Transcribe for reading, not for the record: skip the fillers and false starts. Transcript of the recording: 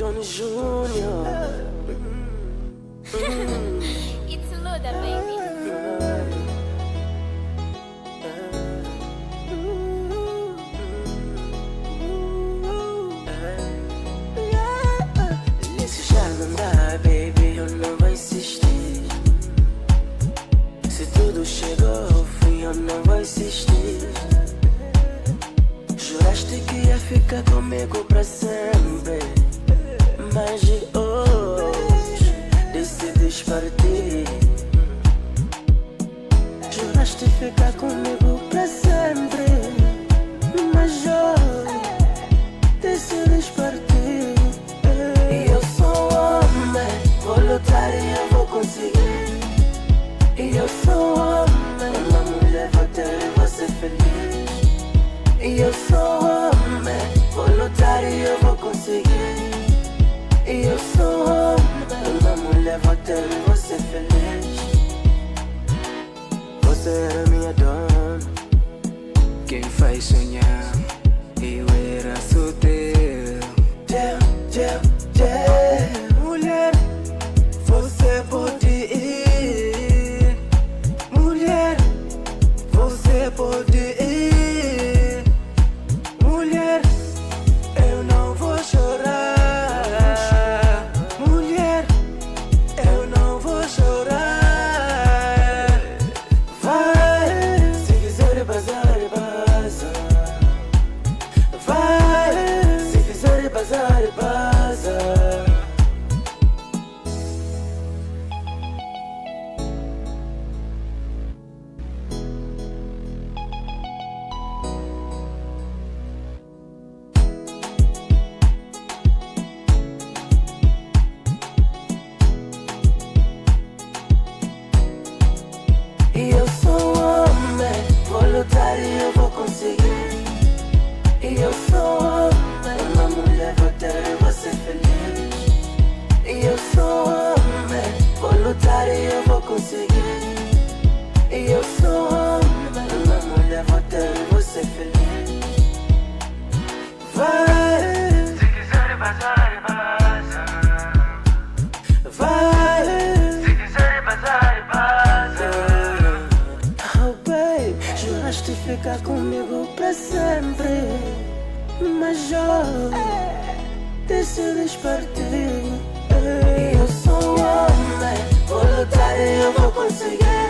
Tony Junior. It's Luda, baby. Se já não dá, baby, eu não vou insistir. Se tudo chegou ao fim, eu não vou insistir. Juraste que ia ficar comigo pra sempre, mas de hoje decides partir. Juraste ficar comigo pra sempre, mas hoje decides partir. E eu sou homem, vou lutar e eu vou conseguir. E eu sou homem, uma mulher vou ter e vou ser feliz. E eu sou homem, vou lutar e eu vou conseguir. E eu sou homem, uma mulher vou ter e vou ser feliz. Você era minha dona, quem faz sonhar, eu era só teu. Mulher, você pode ir. Mulher, você pode ir. Mulher, eu não vou chorar. Mulher, eu não vou chorar. Vai, se quiser bazar, baza. Vai, se quiser bazar, baza. E eu sou homem, vou lutar e eu vou conseguir. E eu sou homem, uma mulher vou ter e vou ser feliz. E eu sou homem, vou lutar e eu vou conseguir. E eu sou homem, uma mulher vou ter e vou ser feliz. Vai, Se quiser bazar, baza. vai, Se quiser bazar, baza. oh babe, juraste ficar comigo pra sempre, mas hoje decides partir. E eu sou homem, vou lutar e eu vou conseguir.